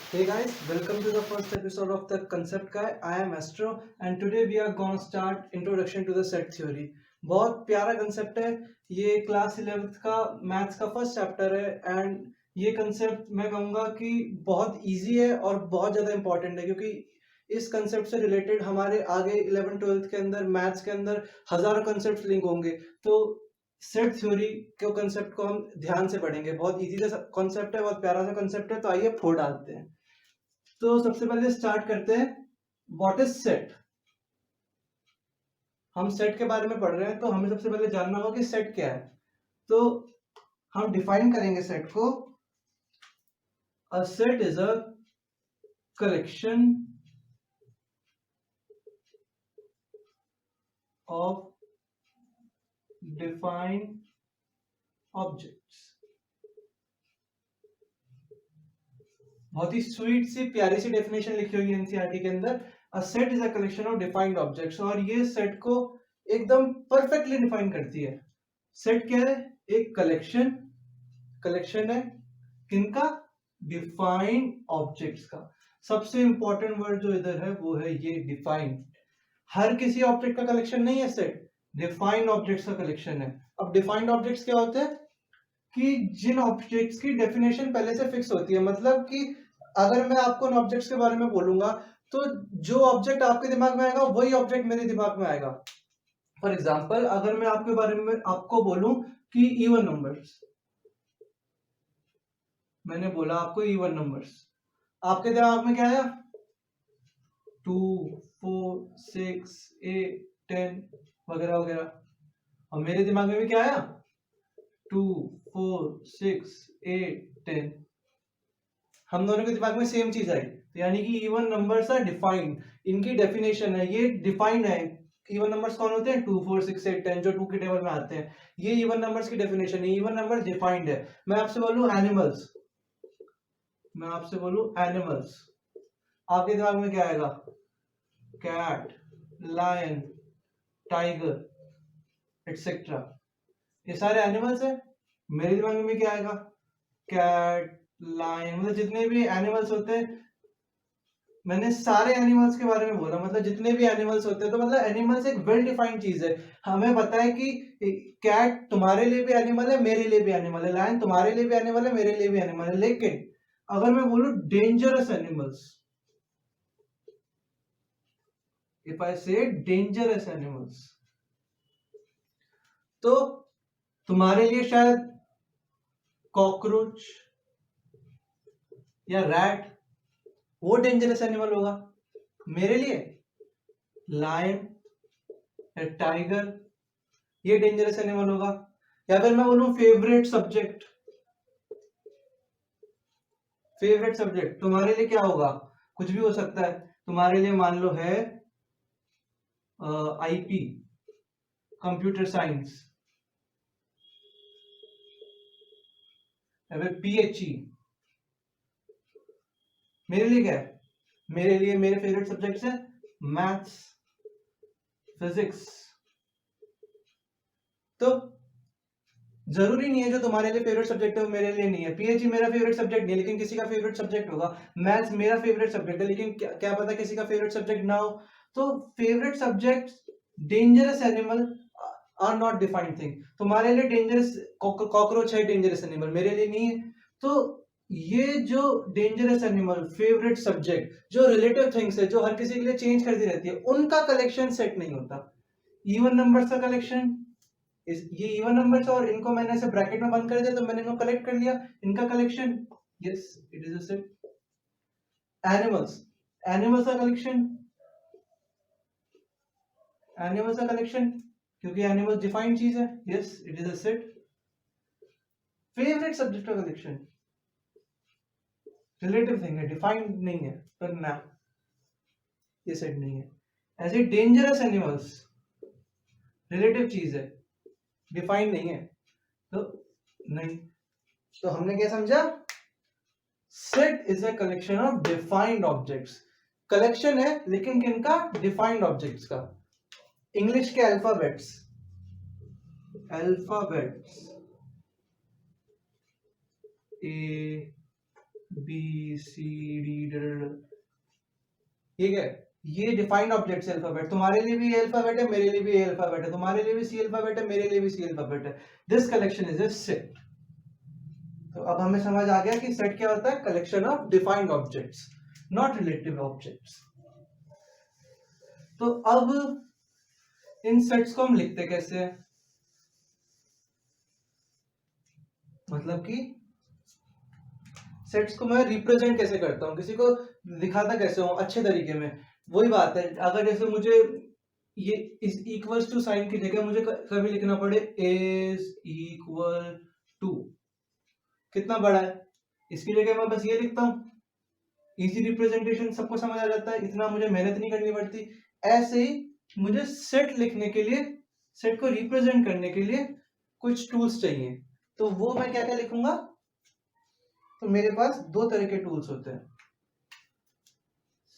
Hey guys, welcome to the first episode of the Concept Guy. I am Astro and today we are going to start introduction to the set theory. बहुत प्यारा concept है ये class 11th का maths का first chapter है and ये concept मैं कहूँगा कि बहुत इजी है और बहुत ज़्यादा इंपॉर्टेंट है क्योंकि इस कंसेप्ट से रिलेटेड हमारे आगे 11 12th के अंदर मैथ्स के अंदर हजारों कंसेप्ट लिंक होंगे। तो सेट थ्योरी के कंसेप्ट को हम ध्यान से पढ़ेंगे। बहुत इजी सा कंसेप्ट है, बहुत प्यारा सा कंसेप्ट है। तो आइए फोड़ डालते हैं। तो सबसे पहले स्टार्ट करते हैं। What is set? हम सेट के बारे में पढ़ रहे हैं तो हमें सबसे पहले जानना होगा कि सेट क्या है। तो हम डिफाइन करेंगे सेट को। A set is a collection of defined objects. बहुत ही स्वीट सी प्यारी सी डेफिनेशन लिखी हुई है एनसीईआरटी के अंदर। A set is a collection of defined objects और ये सेट को एकदम परफेक्टली डिफाइन करती है। सेट क्या है? एक कलेक्शन है किनका? डिफाइंड ऑब्जेक्ट्स का। सबसे इंपॉर्टेंट वर्ड जो इधर है वो है ये डिफाइंड। हर किसी ऑब्जेक्ट का कलेक्शन नहीं है सेट, डिफाइंड ऑब्जेक्ट्स का कलेक्शन है। अब डिफाइंड ऑब्जेक्ट्स क्या होते हैं कि जिन ऑब्जेक्ट्स की डेफिनेशन पहले से फिक्स होती है। मतलब कि अगर मैं आपको उन ऑब्जेक्ट्स के बारे में बोलूंगा तो जो ऑब्जेक्ट आपके दिमाग में आएगा वही ऑब्जेक्ट मेरे दिमाग में आएगा। फॉर एग्जाम्पल, अगर मैं आपके बारे में आपको बोलूं कि इवन नंबर्स, मैंने बोला आपको इवन नंबर्स, आपके दिमाग में क्या आया? 2, 4, 6, 8, 10 वगैरह वगैरह। और मेरे दिमाग में भी क्या आया? 2, 4, 6, 8, 10। हम दोनों के दिमाग में सेम चीज आई। तो यानी कि इवन नंबर्स आर डिफाइंड। इनकी डेफिनेशन है, ये डिफाइंड है। इवन नंबर्स कौन होते हैं? 2, 4, 6, 8, 10 जो 2 के टेबल में आते हैं। ये इवन नंबर्स की डेफिनेशन है। इवन नंबर डिफाइंड है। मैं आपसे बोलूं एनिमल्स, मैं आपसे बोलूं एनिमल्स, आपके दिमाग में क्या आएगा? Cat, lion, tiger etcetera. ये सारे एनिमल्स हैं। मेरे दिमाग में भी क्या आएगा? कैट, लायन, मतलब जितने भी एनिमल्स होते हैं। मैंने सारे एनिमल्स के बारे में बोला, मतलब जितने भी एनिमल्स होते हैं। तो मतलब एनिमल्स एक वेल डिफाइंड चीज है। हमें पता है कि कैट तुम्हारे लिए भी एनिमल है, मेरे लिए भी एनिमल है। लायन तुम्हारे लिए भी एनिमल है, मेरे लिए भी एनिमल है। लेकिन अगर मैं बोलूं डेंजरस एनिमल्स, इफ आई से डेंजरस एनिमल्स, तो तुम्हारे लिए शायद कॉकरोच या रैट वो डेंजरस एनिमल होगा। मेरे लिए लायन या टाइगर ये डेंजरस एनिमल होगा। या फिर मैं बोलूं फेवरेट सब्जेक्ट तुम्हारे लिए क्या होगा? कुछ भी हो सकता है। तुम्हारे लिए मान लो है आईपी, कंप्यूटर साइंस, या फिर पीएचई। मेरे लिए क्या है? मेरे लिए मेरे फेवरेट सब्जेक्ट्स है मैथ्स, फिजिक्स। तो जरूरी नहीं है जो तुम्हारे लिए फेवरेट सब्जेक्ट है वो मेरे लिए नहीं है। पीएचई मेरा फेवरेट सब्जेक्ट नहीं है लेकिन किसी का फेवरेट सब्जेक्ट होगा। मैथ्स मेरा फेवरेट सब्जेक्ट है लेकिन क्या पता किसी का फेवरेट सब्जेक्ट ना हो। तो favourite subject, dangerous animal are not defined thing. तुम्हारे लिए डेंजरस कॉकरोच है डेंजरस एनिमल, मेरे लिए नहीं है। तो ये जो डेंजरस एनिमल, फेवरेट सब्जेक्ट, जो रिलेटिव थिंग्स है जो हर किसी के लिए चेंज करती रहती है, उनका कलेक्शन सेट नहीं होता। इवन नंबर्स का कलेक्शन, ये इवन नंबर्स और इनको मैंने ऐसे ब्रैकेट में बंद कर दिया तो मैंने इनको कलेक्ट कर लिया। इनका collection, yes it is a set. Animals, animals का कलेक्शन, एनिमल्स का कलेक्शन क्योंकि एनिमल्स डिफाइंड चीज है, yes it is a set. Favourite subject का कलेक्शन रिलेटिव थिंग है, डिफाइंड नहीं है, पर ना ये सेट नहीं है। ऐसे डेंजरस एनिमल्स रिलेटिव चीज है, डिफाइंड नहीं है। तो नहीं, तो हमने क्या समझा? Set is a collection of defined objects. Collection है लेकिन किनका? डिफाइंड ऑब्जेक्ट्स का। इंग्लिश के alphabets, alphabets A B C D, ठीक है। ये डिफाइंड ऑब्जेक्ट्स अल्फाबेट, तुम्हारे लिए भी अल्फाबेट है, मेरे लिए भी अल्फाबेट है, तुम्हारे लिए भी सी अल्फाबेट है, मेरे लिए भी सी अल्फाबेट है। This collection is a set. तो अब हमें समझ आ गया कि सेट क्या होता है, collection of defined objects, not relative objects. तो अब इन सेट्स को हम लिखते कैसे हैं, मतलब कि सेट्स को मैं रिप्रेजेंट कैसे करता हूँ, किसी को दिखाता कैसे हूँ अच्छे तरीके में। वही बात है, अगर जैसे मुझे ये इस इक्वल्स टू साइन की जगह मुझे कभी लिखना पड़े इज इक्वल टू, कितना बड़ा है, इसकी जगह मैं बस ये लिखता हूँ, इजी रिप्रेजेंटेशन, सबको समझ आ जाता है, इतना मुझे मेहनत नहीं करनी पड़ती। ऐसे ही मुझे सेट लिखने के लिए, सेट को रिप्रेजेंट करने के लिए कुछ टूल्स चाहिए। तो वो मैं क्या क्या लिखूंगा, तो मेरे पास दो तरह के टूल्स होते हैं,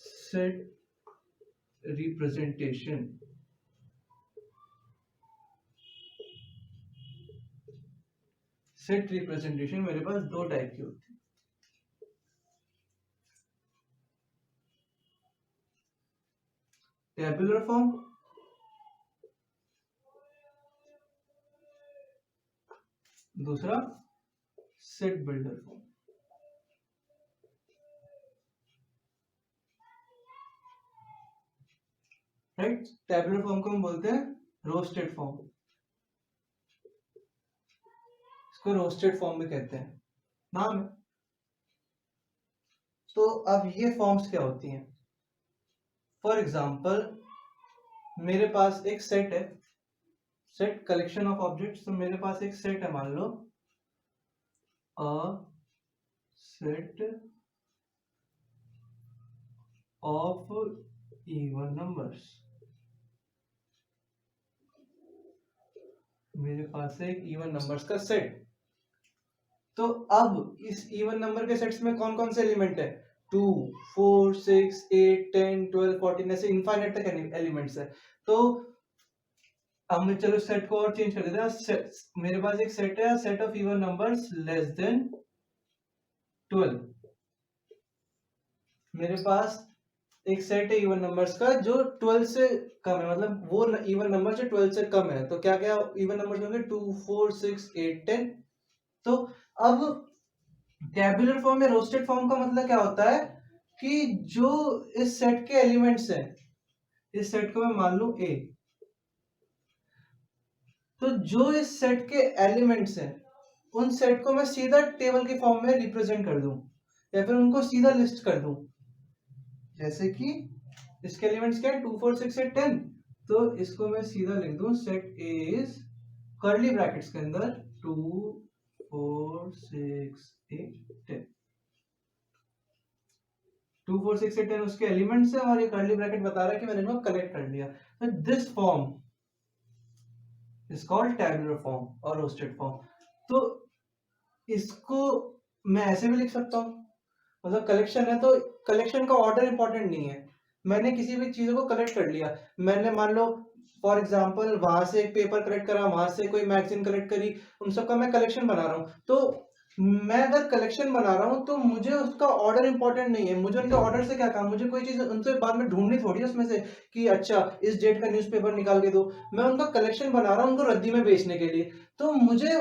सेट रिप्रेजेंटेशन, सेट रिप्रेजेंटेशन मेरे पास दो टाइप की होती है। टेबुलर फॉर्म, दूसरा set builder form. Right, tabular form को हम बोलते हैं रोस्टेड फॉर्म, इसको रोस्टेड फॉर्म भी कहते हैं, नाम है। तो अब ये फॉर्म्स क्या होती हैं, फॉर एग्जाम्पल मेरे पास एक सेट है, सेट कलेक्शन ऑफ ऑब्जेक्ट्स, तो मेरे पास एक सेट है, मान लो a set of even numbers, मेरे पास है एक इवन नंबर्स का सेट। तो अब इस इवन नंबर के सेट्स में कौन कौन से एलिमेंट है, 2 4 6 8 10 12 14, ऐसे इनफाइनाइट तक एलिमेंट्स है। तो अब मैं चलो सेट को और चेंज कर देते हैं, मेरे पास एक सेट है, set of even numbers less than 12, मेरे पास एक सेट है इवन नंबर्स का जो 12 से कम है, मतलब वो इवन नंबर जो 12 से कम है। तो क्या क्या इवन नंबर्स होंगे, 2 4 6 8 10। तो अब टेबुलर फॉर्म या रोस्टेड फॉर्म का मतलब क्या होता है कि जो इस सेट के एलिमेंट्स हैं, इस सेट को मैं मान लूं ए, तो जो इस सेट के एलिमेंट्स हैं उन सेट को मैं सीधा टेबल के फॉर्म में रिप्रेजेंट कर दूं, या फिर उनको सीधा लिस्ट कर दूं। जैसे कि इसके एलिमेंट्स क्या है, 2 4 6 8 10, तो इसको मैं सीधा लिख दूं, set A is curly brackets के अंदर 2 4 6 8 10, 2 4 6 8 10 उसके एलिमेंट्स है, और ये कर्ली ब्रैकेट बता रहा है कि मैंने इनको कलेक्ट कर लिया। तो this form is called tabular form और रोस्टेड फॉर्म। तो इसको मैं ऐसे भी लिख सकता हूँ, मतलब कलेक्शन है तो कलेक्शन का ऑर्डर इंपॉर्टेंट नहीं है, मैंने किसी भी चीजों को कलेक्ट कर लिया, मैंने मान लो फॉर एग्जांपल वहां से एक पेपर कलेक्ट करा, वहां से कोई मैगजीन कलेक्ट करी, उन सबका मैं कलेक्शन बना रहा हूँ। तो मैं अगर कलेक्शन बना रहा हूँ तो मुझे उसका ऑर्डर इंपॉर्टेंट नहीं है, मुझे उनके ऑर्डर से क्या काम, मुझे कोई चीज उनसे बाद में ढूंढनी थोड़ी है उसमें से कि अच्छा इस डेट का न्यूज़पेपर निकाल के दो, मैं उनका कलेक्शन बना रहा हूँ उनको रद्दी में बेचने के लिए, तो मुझे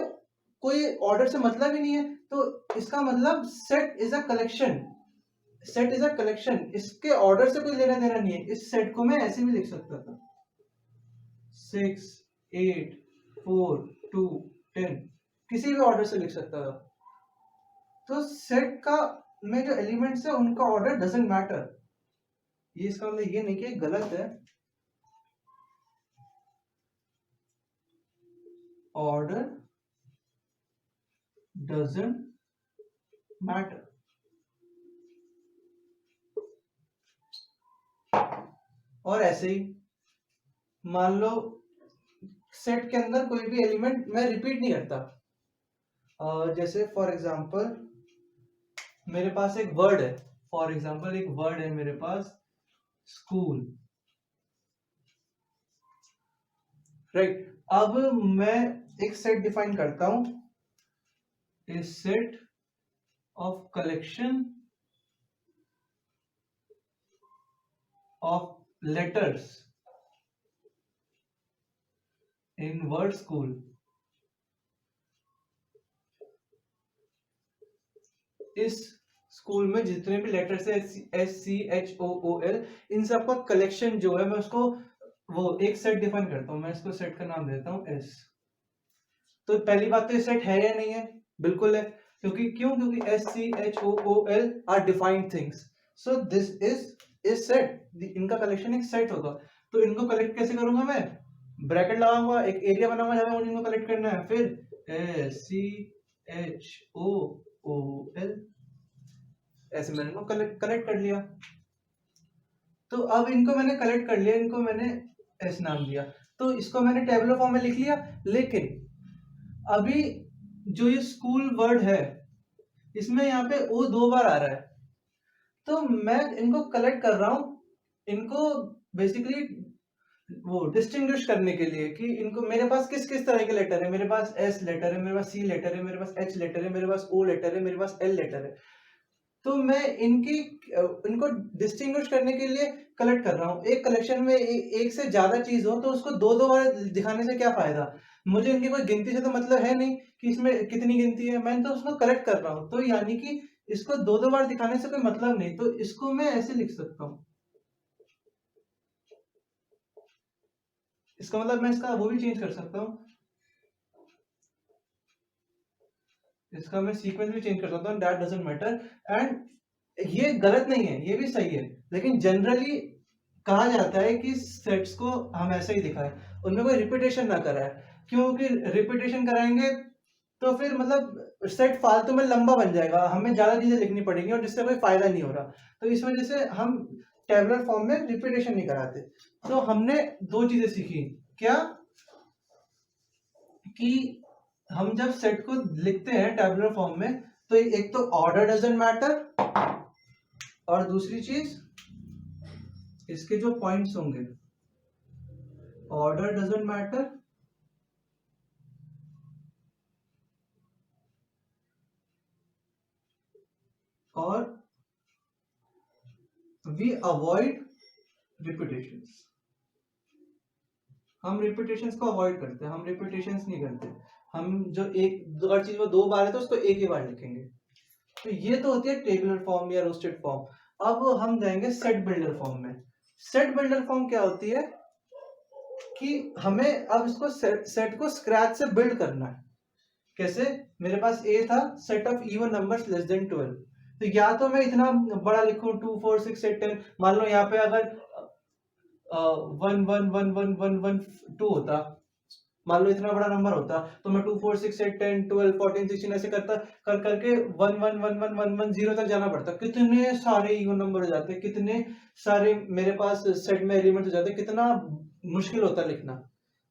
कोई ऑर्डर से मतलब ही नहीं है। तो इसका मतलब set is a collection, set is a collection, इसके ऑर्डर से कोई लेना देना नहीं है। इस सेट को मैं ऐसे भी लिख सकता था, 6 8 4 2 10, किसी भी ऑर्डर से लिख सकता था। तो सेट का में जो एलिमेंट्स है उनका ऑर्डर डजंट मैटर, ये इसका मतलब ये नहीं कि गलत है, ऑर्डर डजंट मैटर। और ऐसे ही मान लो सेट के अंदर कोई भी एलिमेंट मैं रिपीट नहीं करता, जैसे फॉर एग्जांपल मेरे पास एक वर्ड है, फॉर एग्जांपल एक वर्ड है मेरे पास स्कूल, राइट। अब मैं एक सेट डिफाइन करता हूं, इस set of collection of letters in word school इस स्कूल में जितने भी लेटर्स है SCHOOL इन सब का कलेक्शन जो है मैं उसको वो एक सेट डिफाइन करता हूं। मैं इसको सेट का नाम देता हूं S। तो पहली बात तो ये सेट है या नहीं है? बिल्कुल है। क्योंकि SCHOOL are defined things, so this is set. इनका कलेक्शन एक सेट होगा। तो इनको कलेक्ट कैसे करूंगा मैं? ब्रैकेट लगाऊंगा, एक एरिया बनाऊंगा जहां मुझे इनको कलेक्ट करना है, फिर SCHOOL ऐसे मैंने इनको कलेक्ट कर लिया। तो अब इनको मैंने कलेक्ट कर लिया, इनको मैंने S नाम दिया, तो इसको मैंने टेबुलर फॉर्म में लिख लिया। लेकिन अभी जो ये स्कूल वर्ड है इसमें यहाँ पे O 2 बार आ रहा है, तो मैं इनको कलेक्ट कर रहा हूं, इनको बेसिकली वो डिस्टिंग्विश करने के लिए कि इनको मेरे पास किस किस तरह के लेटर है। मेरे पास S लेटर है, मेरे पास C लेटर है, मेरे पास H लेटर है, मेरे पास O लेटर है, मेरे पास L लेटर है। तो मैं इनको डिस्टिंग्विश करने के लिए कलेक्ट कर रहा हूँ। एक कलेक्शन में एक से ज्यादा चीज हो तो उसको दो दो बार दिखाने से क्या फायदा? मुझे इनकी कोई गिनती से तो मतलब है नहीं कि इसमें कितनी गिनती है, मैं तो उसको कलेक्ट कर रहा हूँ। तो यानी कि इसको दो दो बार दिखाने से कोई मतलब नहीं, तो इसको मैं ऐसे लिख सकता हूँ। इसका मतलब मैं इसका वो भी चेंज कर सकता हूँ, इसका मैं सीक्वेंस भी चेंज कर सकता हूँ, दैट डजंट मैटर। एंड ये गलत नहीं है, ये भी सही है, लेकिन जनरली कहा जाता है कि सेट्स को हम ऐसे ही दिखाएं, उनमें कोई रिपीटेशन ना कराए, क्योंकि रिपीटेशन कराएंगे तो फिर मतलब सेट फालतू में लंबा बन जाएगा, हमें ज्यादा चीजें लिखनी पड़ेंगी और जिससे कोई फायदा नहीं हो रहा। तो इस वजह से हम टेबुलर फॉर्म में रिपीटेशन नहीं कराते। तो हमने दो चीजें सीखी, क्या कि हम जब सेट को लिखते हैं टेबुलर फॉर्म में तो एक तो ऑर्डर डजंट मैटर, और दूसरी चीज इसके जो पॉइंट्स होंगे, ऑर्डर डजंट मैटर और वी अवॉइड रिपीटेशंस। हम रिपीटेशंस को अवॉइड करते हैं, हम रिपीटेशंस नहीं करते। हम जो एक दो चीज वो दो बार है तो उसको एक ही बार लिखेंगे। तो ये तो होती है टेबुलर फॉर्म या रोस्टेड फॉर्म। अब हम जाएंगे सेट बिल्डर फॉर्म में। सेट बिल्डर फॉर्म क्या होती है कि हमें अब इसको सेट को स्क्रैच से बिल्ड करना है। कैसे? मेरे पास ए था, set of even numbers less than 12। तो या तो मैं इतना बड़ा लिखूं 2 4 6 8 10, मान लो यहाँ पे अगर 1 1 1 1 1 1 2 होता, मान लो इतना बड़ा नंबर होता, तो मैं 2 4 6 8 10 12 14 16 ऐसे करता कर करके 1 1 1 1 1 1 0 तक जाना पड़ता। कितने सारे इवन नंबर हो जाते, कितने सारे मेरे पास सेट में एलिमेंट हो जाते, कितना मुश्किल होता लिखना।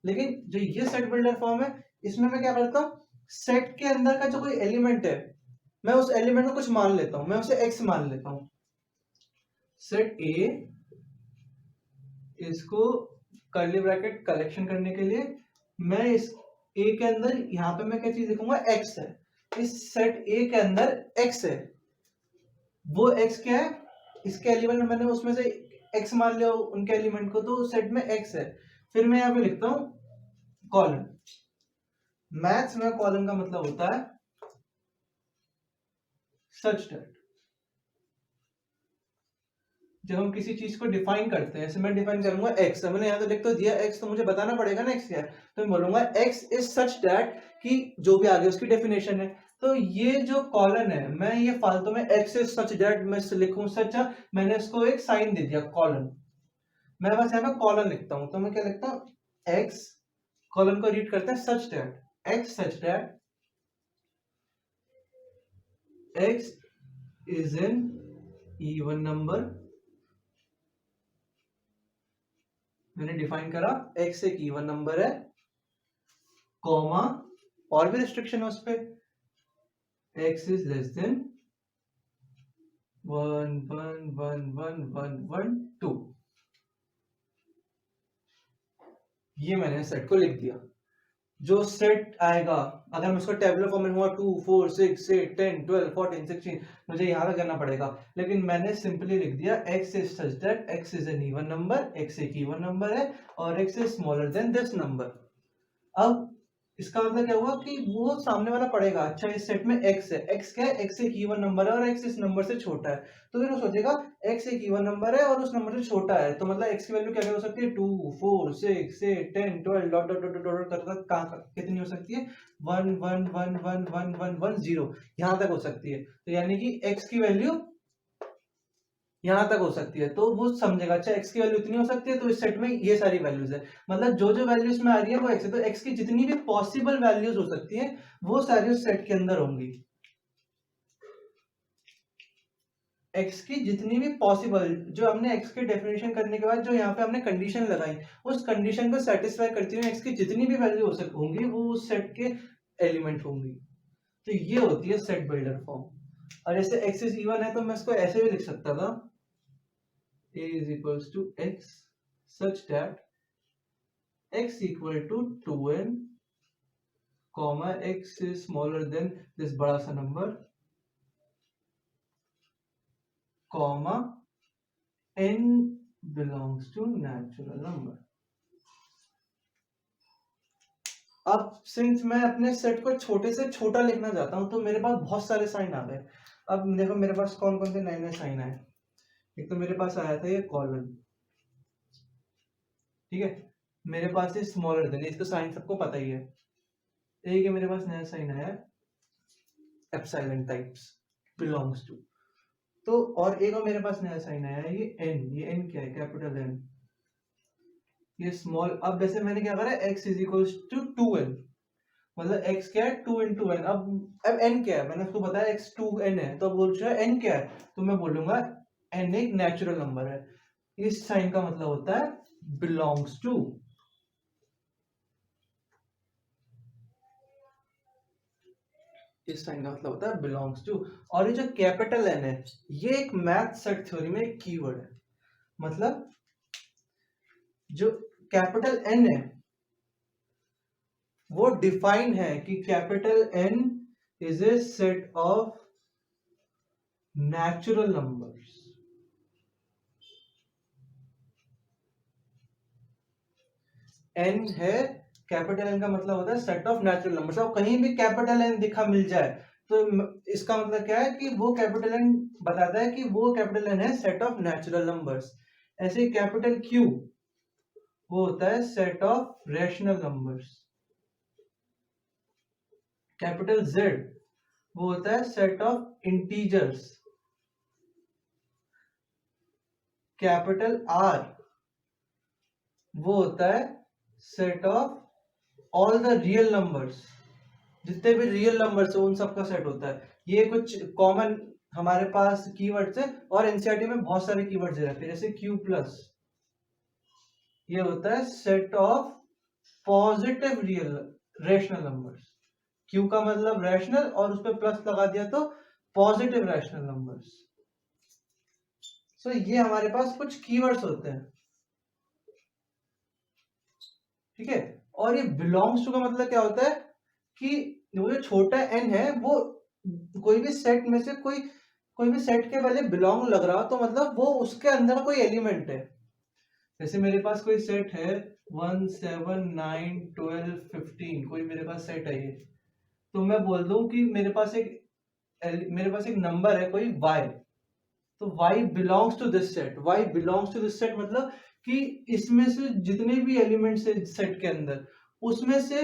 लेकिन जो ये सेट बिल्डर फॉर्म है, इसमें मैं क्या करता हूँ, सेट के अंदर का जो कोई एलिमेंट है मैं उस एलिमेंट को कुछ मान लेता हूं, मैं उसे x मान लेता हूं। सेट ए, इसको कर्ली ब्रैकेट कलेक्शन करने के लिए मैं इस ए के अंदर यहां पे मैं क्या चीज लिखूंगा, x है। इस सेट ए के अंदर x है, वो x क्या है, इसके एलिमेंट मैंने उसमें से x मान लिया उनके एलिमेंट को, तो सेट में x है। फिर मैं यहां पे लिखता हूं कॉलन। मैथ्स में कॉलन का मतलब होता है सच दैट, जब हम किसी चीज को डिफाइन करते हैं, जैसे मैं डिफाइन करूंगा x, मैंने यहां तो लिख तो दिया x, तो मुझे बताना पड़ेगा ना x क्या है, तो मैं बोलूंगा x इज सच दैट कि जो भी आगे उसकी डेफिनेशन है। तो ये जो कॉलन है, मैं ये फालतू में x इज सच दैट मैं लिखूं सच, मैंने इसको एक साइन दे दिया कॉलन, मैं बस यहाँ पे कॉलन लिखता हूं। तो मैं क्या लिखता हूं, x, कॉलन को रीड करते हैं such that, x such that x is an even number. मैंने डिफाइन करा x एक इवन नंबर है, कॉमा, और भी रिस्ट्रिक्शन है उस पे, x इज लेस देन 1 1 1 1 1 1 2। ये मैंने सेट को लिख दिया। जो सेट आएगा, अगर मैं उसका टेबुलर फॉर्म में हुआ 2 4 6 8 10 12 14 16, मुझे यहाँ तक करना पड़ेगा, लेकिन मैंने सिंपली लिख दिया x is such that x is an even number, x एक इवन नंबर है और x is smaller than this number. अब इसका मतलब क्या हुआ कि वो सामने वाला पढ़ेगा, अच्छा इस सेट में x है, x क्या है, x एक इवन नंबर है और x इस नंबर से छोटा है, तो फिर वो सोचेगा x एक इवन नंबर है और उस नंबर से छोटा है, तो मतलब x की वैल्यू क्या हो सकती है, 2 4 6 8 10 12 डॉट डॉट डॉट डॉट कर कहाँ कितनी हो सकती है, 1 1 1 1 1 1 1 0, यहाँ तक हो सकती है। तो यानी कि x की वैल्यू यहाँ तक हो सकती है, तो वो समझेगा अच्छा x की वैल्यू इतनी हो सकती है, तो इस सेट में ये सारी वैल्यूज है, मतलब जो जो वैल्यूज में आ रही है वो x है, तो x की जितनी भी पॉसिबल वैल्यूज हो सकती है वो सारी उस सेट के अंदर होंगी। x की जितनी भी पॉसिबल, जो हमने x के डेफिनेशन करने के बाद जो यहाँ पे हमने कंडीशन लगाई, उस कंडीशन को सेटिस्फाई करती हुई x की जितनी भी वैल्यू होंगी वो उस सेट के एलिमेंट होंगी। तो ये होती है सेट बिल्डर फॉर्म। और जैसे x इज इवन है तो मैं इसको ऐसे भी लिख सकता था, a is equals to x such that x equal to 2n, comma x is smaller than this बड़ा सा number, comma n belongs to natural number। अब सिंस मैं अपने सेट को छोटे से छोटा लिखना चाहता हूं तो मेरे पास बहुत सारे साइन आ गए। अब देखो मेरे पास कौन कौन से नए नए साइन आए। एक तो मेरे पास आया था ये कॉलन, ठीक है, मेरे पास ये स्मॉलर देन, इसका साइन सबको पता ही है। एक है मेरे पास नया साइन आया एप्सिलॉन टाइप्स बिलोंग्स टू, तो और एक और मेरे पास नया साइन आया है ये n क्या है, कैपिटल N, ये स्मॉल। अब वैसे मैंने क्या करा, x is equal to 2n, मतलब x क्या है 2 into n। अब n क्या है, मैंने उसको बताया x 2n है, तो अब बोल रहा है n क्या है, तो मैं बोलूंगा n एक नेचुरल नंबर है। इस साइन का मतलब होता है बिलोंग्स टू, इस साइन का मतलब होता है बिलोंग्स टू। और ये जो कैपिटल N है ये एक मैथ सेट थ्योरी में एक कीवर्ड है, मतलब जो कैपिटल N है वो डिफाइन है कि capital N is A set of natural numbers. N है, कैपिटल N का मतलब होता है सेट ऑफ नेचुरल नंबर्स। अब कहीं भी कैपिटल N दिखा मिल जाए तो इसका मतलब क्या है कि वो कैपिटल N बताता है कि वो कैपिटल N है सेट ऑफ नेचुरल नंबर्स। ऐसे कैपिटल Q वो होता है set of rational numbers. Capital Z वो होता है set of integers. Capital R वो होता है set of all the real numbers, जितने भी रियल नंबर्स है उन सबका सेट होता है। ये कुछ कॉमन हमारे पास कीवर्ड्स है और एनसीईआरटी में बहुत सारे कीवर्ड्स दे रखे हैं, जैसे Q प्लस, ये होता है set of positive real rational numbers. Q का मतलब रैशनल और उस पर प्लस लगा दिया तो पॉजिटिव रैशनल नंबर्स। सो ये हमारे पास कुछ कीवर्ड्स होते हैं, ठीक है। और ये बिलोंग्स टू का मतलब क्या होता है कि वो जो छोटा n है वो कोई भी सेट में से कोई भी सेट के पहले बिलोंग लग रहा हो तो मतलब वो उसके अंदर कोई एलिमेंट है। जैसे मेरे पास कोई सेट है 1 7 9 12 15, कोई मेरे पास सेट है ये, तो मैं बोल दूं कि मेरे पास एक नंबर है कोई y, तो y belongs to this set. y belongs to this set मतलब कि इसमें से जितने भी एलिमेंट्स है सेट के अंदर उसमें से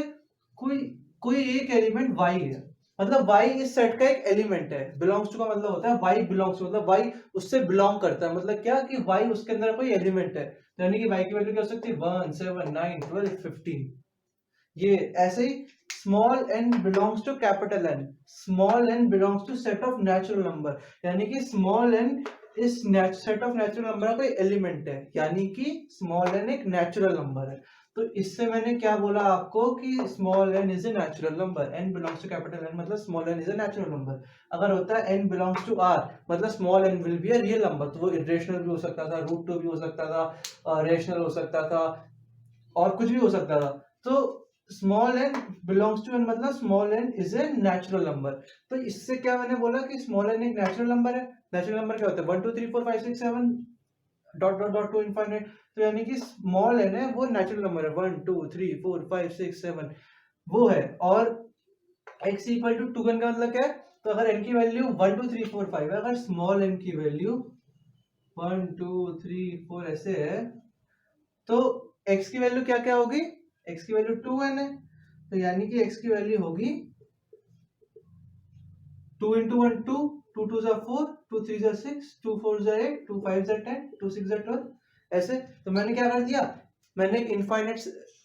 कोई कोई एक एलिमेंट y है, मतलब y इस सेट का एक एलिमेंट है। बिलोंग्स टू का मतलब होता है y बिलोंग्स टू, मतलब y उससे बिलोंग करता है, मतलब क्या कि y उसके अंदर कोई एलिमेंट है, यानी कि y की वैल्यू क्या हो सकती है 1 7 9 12 15। ये ऐसे ही small n belongs to capital N, small n belongs to set of natural number, यानी कि स्मॉल n इस सेट ऑफ नेचुरल नंबर का कोई एलिमेंट है, यानी कि स्मॉल n एक नेचुरल नंबर है। तो इससे मैंने क्या बोला आपको कि small n is a natural number, n belongs to capital N मतलब small n is a natural number. अगर होता है n बिलोंग्स टू R मतलब small n will be a real number, तो वो इरेशनल भी हो सकता था, √2 भी हो सकता था, रेशनल हो सकता था और कुछ भी हो सकता था। तो small n belongs to N मतलब small n is a natural number. तो इससे क्या मैंने बोला कि स्मॉल एन एक नेचुरल नंबर है। नेचुरल नंबर क्या होता है 1 2 3 4 5 6 7 dot dot dot to infinite. तो यानी कि स्मॉल एन है वो नेचुरल नंबर है 1 2 3 4 5 6 7 वो है। और x इक्वल टू 2n का मतलब क्या है? तो अगर n की वैल्यू 1 2 3 4 5 है, अगर स्मॉल n की वैल्यू 1 2 3 4 ऐसे है तो x की वैल्यू क्या क्या होगी? x की वैल्यू 2n है तो यानी कि x की वैल्यू होगी 2 into 1 2 2 2 जा 4 2 3 जा 6 2 4 जा 8 2 5 जा 10 2 6 जा 12 ऐसे। तो मैंने क्या कर दिया? मैंने इनफाइनाइट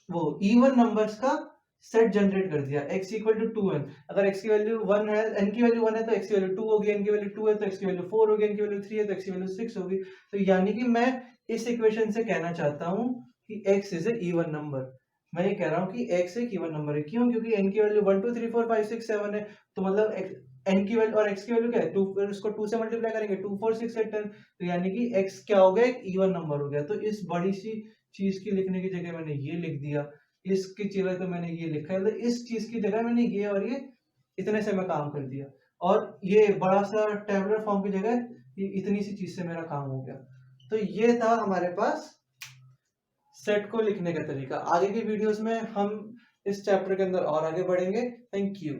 वो इवन नंबर्स का सेट जनरेट कर दिया x इक्वल टू 2n। अगर x की वैल्यू 1 है, n की वैल्यू 1 है तो x की वैल्यू 2 होगी, n की वैल्यू 2 है तो x की वैल्यू 4 होगी, n की वैल्यू 3 है तो x की वैल्यू 6 होगी। तो यानी कि मैं इस इक्वेशन से कहना चाहता हूं कि x is a even number. मैं ये कह रहा हूं कि x एक इवन नंबर है। क्यों? क्योंकि n की वैल्यू 1 2 3 4 5 6 7 है तो मतलब n की वैल्यू और x की वैल्यू क्या है 2, फिर उसको 2 से मल्टीप्लाई करेंगे 2 4 6 8 10 तो यानी कि x क्या हो गया? एक इवन नंबर हो गया। तो इस बड़ी सी चीज की लिखने की जगह मैंने ये लिख दिया, इसकी जगह तो मैंने ये लिखा है, तो इस चीज की जगह मैंने ये और ये इतने से मैं काम कर दिया। और ये बड़ा सा टेबुलर फॉर्म की जगह ये इतनी सी चीज से मेरा काम हो गया। तो ये था हमारे पास सेट को लिखने का तरीका। आगे की वीडियोस में हम इस चैप्टर के अंदर और आगे बढ़ेंगे। Thank you.